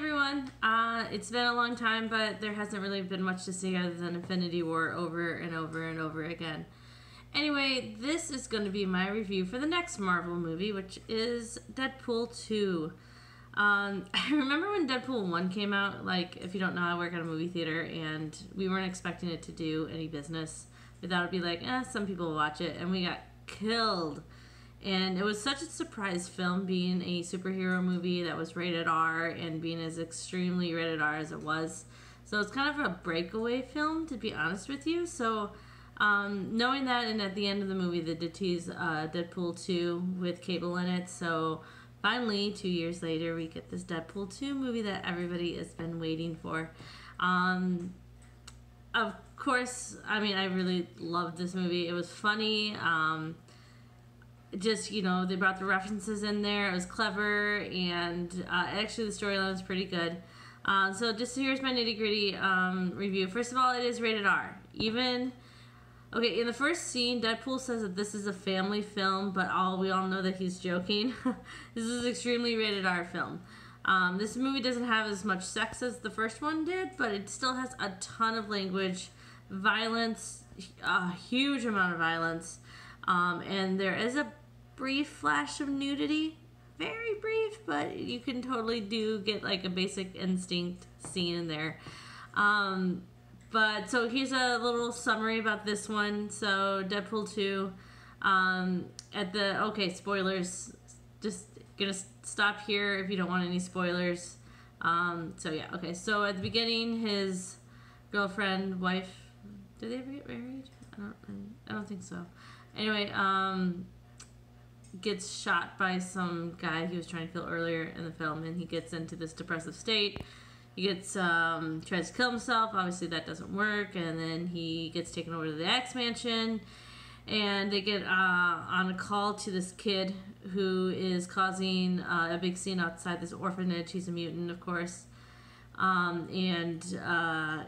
everyone. It's been a long time, but there hasn't really been much to say other than Infinity War over and over and over again. Anyway, this is going to be my review for the next Marvel movie, which is Deadpool 2. I remember when Deadpool 1 came out, like, if you don't know, I work at a movie theater, and we weren't expecting it to do any business. We thought it'd be like, some people will watch it, and we got killed. And it was such a surprise film, being a superhero movie that was rated R and being as extremely rated R as it was. So it's kind of a breakaway film, to be honest with you. So knowing that, and at the end of the movie they did tease Deadpool 2 with Cable in it. So finally, 2 years later, we get this Deadpool 2 movie that everybody has been waiting for. Of course, I mean, I really loved this movie. It was funny. Just, you know, they brought the references in there. It was clever, and actually the storyline was pretty good. So just here's my nitty-gritty review. First of all, it is rated R. Okay, in the first scene, Deadpool says that this is a family film, but we all know that he's joking. This is an extremely rated R film. This movie doesn't have as much sex as the first one did, but it still has a ton of language, violence, a huge amount of violence, and there is a brief flash of nudity. Very brief, but you can totally get like a Basic Instinct scene in there. But so here's a little summary about this one. So Deadpool 2, okay, spoilers. Just gonna stop here if you don't want any spoilers. So yeah, okay. So at the beginning, his girlfriend, wife, did they ever get married? I don't think so. Anyway, gets shot by some guy he was trying to kill earlier in the film, and he gets into this depressive state. He gets tries to kill himself. Obviously that doesn't work, and then he gets taken over to the X Mansion, and they get on a call to this kid who is causing a big scene outside this orphanage. He's a mutant, of course, and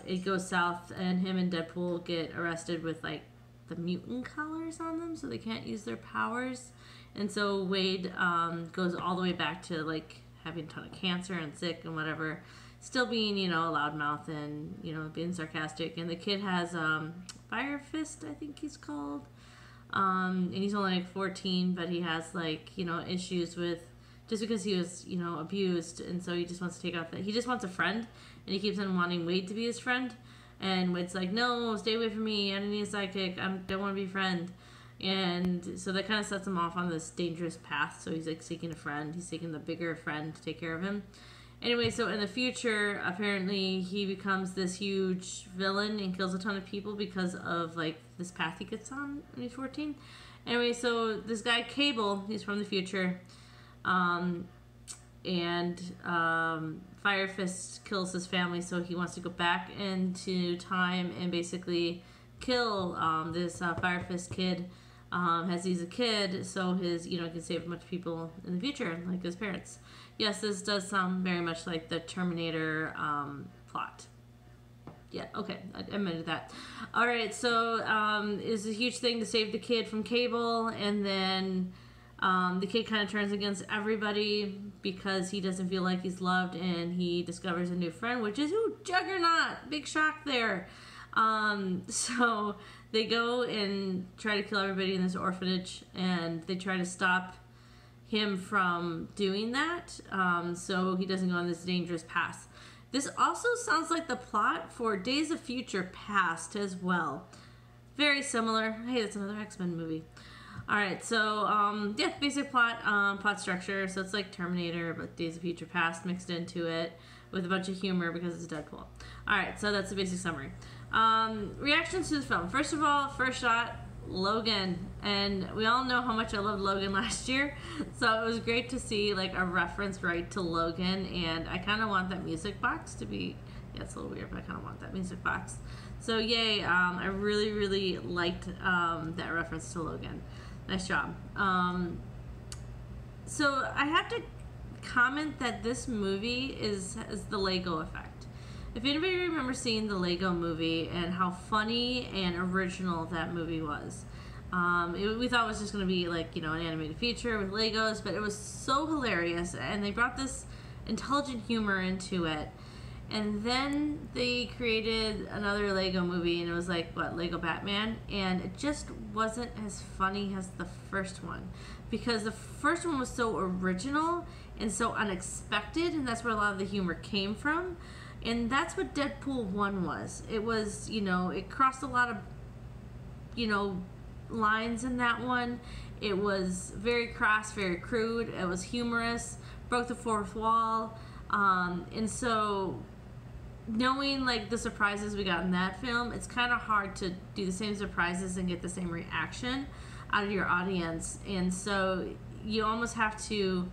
it goes south, and him and Deadpool get arrested with like the mutant collars on them, so they can't use their powers. And so Wade goes all the way back to like having a ton of cancer and sick and whatever, still being, you know, a loudmouth and, you know, being sarcastic. And the kid has Fire Fist, I think he's called, and he's only like 14, but he has like, you know, issues with, just because he was, you know, abused, and so he just wants to take off that. He just wants a friend, and he keeps on wanting Wade to be his friend. And Wade's like, no, stay away from me. I don't need a sidekick. I don't want to be a friend. And so that kind of sets him off on this dangerous path. So he's like seeking a friend. He's seeking the bigger friend to take care of him. Anyway, so in the future, apparently he becomes this huge villain and kills a ton of people because of like this path he gets on when he's 14. Anyway, so this guy Cable, he's from the future, Fire Fist kills his family, so he wants to go back into time and basically kill this Fire Fist kid as he's a kid, so his, you know, he can save a bunch of people in the future, like his parents. Yes, this does sound very much like the Terminator plot. Yeah, okay, I admitted that. Alright, so it's a huge thing to save the kid from Cable, and then the kid kind of turns against everybody because he doesn't feel like he's loved, and he discovers a new friend, which is Juggernaut. Big shock there. So they go and try to kill everybody in this orphanage, and they try to stop him from doing that, so he doesn't go on this dangerous path. This also sounds like the plot for Days of Future Past as well. Very similar. Hey, that's another X-Men movie. Alright, so, yeah, basic plot structure. So it's like Terminator, but Days of Future Past mixed into it with a bunch of humor because it's Deadpool. Alright, so that's the basic summary. Reactions to the film. First of all, first shot, Logan. And we all know how much I loved Logan last year. So it was great to see, like, a reference right to Logan. And I kind of want that music box to be... Yeah, it's a little weird, but I kind of want that music box. So, yay. I really, really liked that reference to Logan. Nice job. So I have to comment that this movie has the Lego effect. If anybody remembers seeing the Lego movie and how funny and original that movie was, we thought it was just going to be like, you know, an animated feature with Legos, but it was so hilarious, and they brought this intelligent humor into it. And then they created another Lego movie, and it was like, what, Lego Batman? And it just wasn't as funny as the first one. Because the first one was so original and so unexpected, and that's where a lot of the humor came from. And that's what Deadpool 1 was. It was, you know, it crossed a lot of, you know, lines in that one. It was very crass, very crude. It was humorous, broke the fourth wall. And so knowing like the surprises we got in that film, it's kind of hard to do the same surprises and get the same reaction out of your audience. And so you almost have to,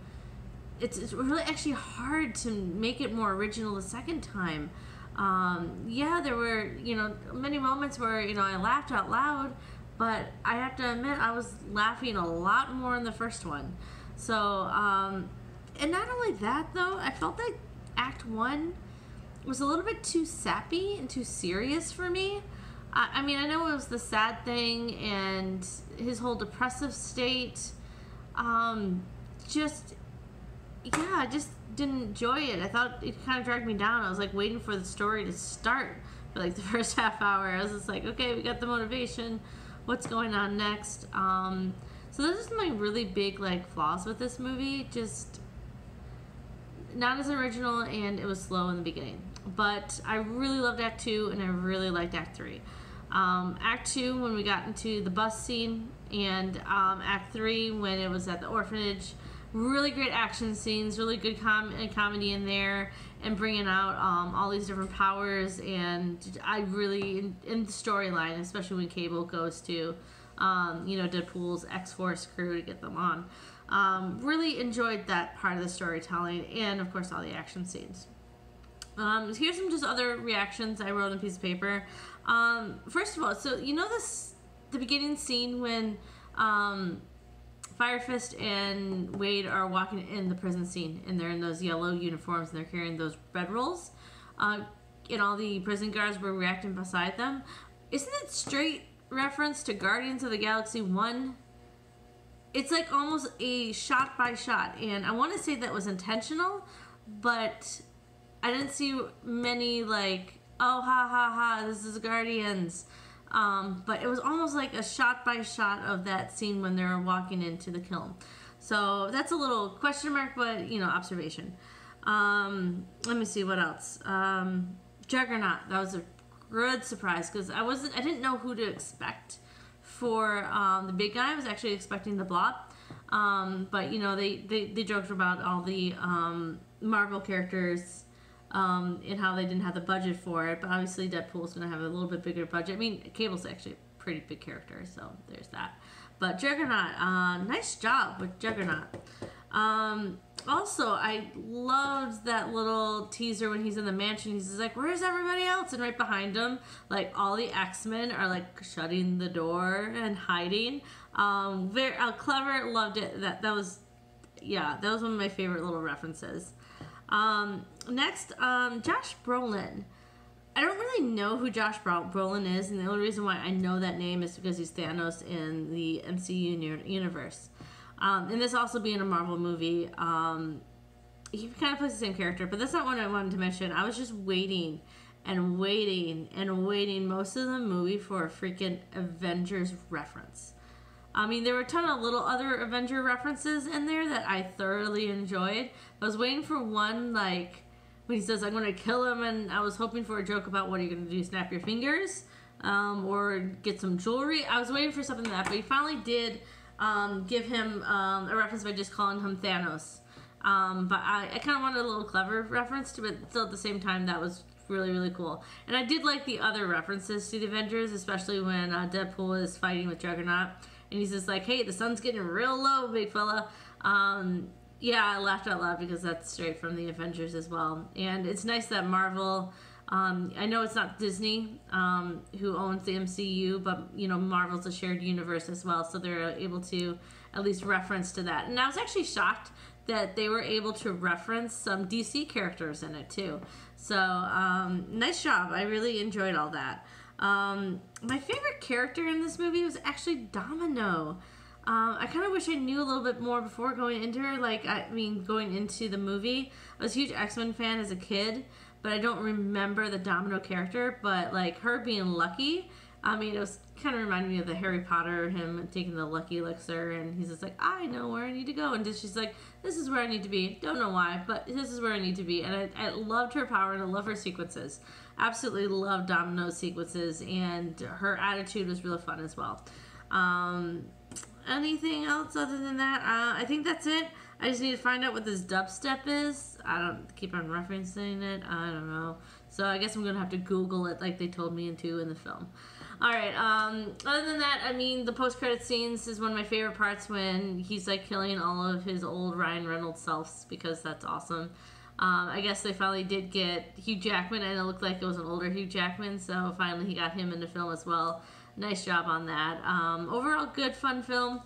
it's really actually hard to make it more original the second time. Yeah, there were, you know, many moments where, you know, I laughed out loud, but I have to admit I was laughing a lot more in the first one. So, and not only that though, I felt like Act 1 was a little bit too sappy and too serious for me. I mean, I know it was the sad thing and his whole depressive state. Just, yeah, I just didn't enjoy it. I thought it kind of dragged me down. I was like waiting for the story to start for like the first half hour. I was just like, okay, we got the motivation. What's going on next? So those are my really big like flaws with this movie. Just not as original, and it was slow in the beginning. But I really loved Act 2, and I really liked Act 3. Act 2, when we got into the bus scene, and Act 3, when it was at the orphanage, really great action scenes, really good comedy in there, and bringing out all these different powers. And I really, in the storyline, especially when Cable goes to, you know, Deadpool's X-Force crew to get them on. Really enjoyed that part of the storytelling, and of course all the action scenes. Here's some just other reactions I wrote on a piece of paper. First of all, so you know the beginning scene when Fire Fist and Wade are walking in the prison scene, and they're in those yellow uniforms and they're carrying those bread rolls, and all the prison guards were reacting beside them. Isn't it straight reference to Guardians of the Galaxy 1? It's like almost a shot by shot, and I want to say that was intentional, but I didn't see many like, oh, ha ha ha, this is Guardians. But it was almost like a shot by shot of that scene when they're walking into the kiln. So that's a little question mark, but, you know, observation. Let me see what else. Juggernaut, that was a good surprise, because I didn't know who to expect for the big guy. I was actually expecting the Blob. But, you know, they joked about all the Marvel characters and how they didn't have the budget for it, but obviously Deadpool's going to have a little bit bigger budget. I mean, Cable's actually a pretty big character, so there's that. But Juggernaut, nice job with Juggernaut. Also, I loved that little teaser when he's in the mansion. He's just like, where's everybody else? And right behind him, like, all the X-Men are, like, shutting the door and hiding. Very clever, loved it. That was, yeah, that was one of my favorite little references. Next, Josh Brolin. I don't really know who Josh Brolin is, and the only reason why I know that name is because he's Thanos in the MCU universe. And this also being a Marvel movie, he kind of plays the same character, but that's not what I wanted to mention. I was just waiting and waiting and waiting most of the movie for a freaking Avengers reference. I mean, there were a ton of little other Avenger references in there that I thoroughly enjoyed. I was waiting for one, like, when he says, I'm going to kill him, and I was hoping for a joke about what are you going to do, snap your fingers, or get some jewelry. I was waiting for something like that, but he finally did give him a reference by just calling him Thanos. But I kind of wanted a little clever reference to it, still at the same time, that was really, really cool. And I did like the other references to the Avengers, especially when Deadpool is fighting with Juggernaut. And he's just like, hey, the sun's getting real low, big fella. Yeah, I laughed out loud because that's straight from the Avengers as well. And it's nice that Marvel, I know it's not Disney who owns the MCU, but, you know, Marvel's a shared universe as well. So they're able to at least reference to that. And I was actually shocked that they were able to reference some DC characters in it too. So, nice job. I really enjoyed all that. My favorite character in this movie was actually Domino. I kind of wish I knew a little bit more before going into her. Like, I mean, going into the movie, I was a huge X-Men fan as a kid, but I don't remember the Domino character. But like her being lucky, I mean, it was kind of reminded me of the Harry Potter, him taking the lucky elixir, and he's just like, I know where I need to go, and she's like, this is where I need to be. Don't know why, but this is where I need to be. And I loved her power, and I love her sequences. Absolutely love Domino's sequences, and her attitude was really fun as well. Anything else other than that? I think that's it. I just need to find out what this dubstep is. I don't keep on referencing it. I don't know. So I guess I'm going to have to Google it like they told me to in the film. Alright, other than that, I mean, the post-credit scenes is one of my favorite parts when he's, like, killing all of his old Ryan Reynolds selves, because that's awesome. I guess they finally did get Hugh Jackman, and it looked like it was an older Hugh Jackman, so finally he got him in the film as well. Nice job on that. Overall, good, fun film.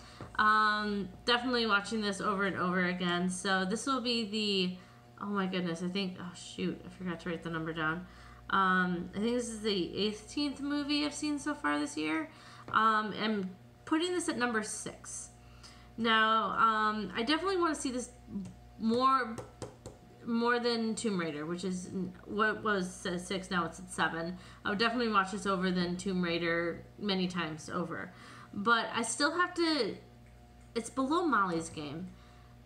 Definitely watching this over and over again. So this will be the, oh my goodness, I think, oh shoot, I forgot to write the number down. I think this is the 18th movie I've seen so far this year. I'm putting this at number 6. Now, I definitely want to see this more than Tomb Raider, which is what was at 6, now it's at 7. I would definitely watch this over than Tomb Raider many times over. But I still have to, it's below Molly's Game.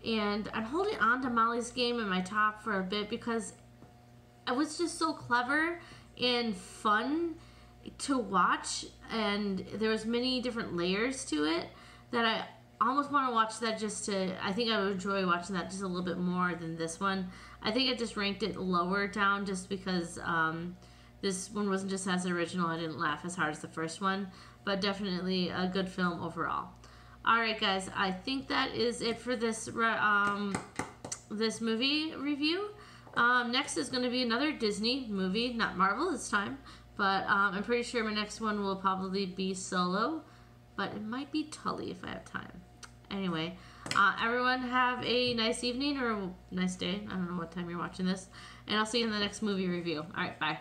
And I'm holding on to Molly's Game in my top for a bit because it was just so clever and fun to watch, and there was many different layers to it that I almost want to watch that just to, I think I would enjoy watching that just a little bit more than this one. I think I just ranked it lower down just because this one wasn't just as original. I didn't laugh as hard as the first one, but definitely a good film overall. Alright guys, I think that is it for this this movie review. Next is going to be another Disney movie, not Marvel this time, but I'm pretty sure my next one will probably be Solo, but it might be Tully if I have time. Anyway, everyone have a nice evening or a nice day. I don't know what time you're watching this, and I'll see you in the next movie review. Alright, bye.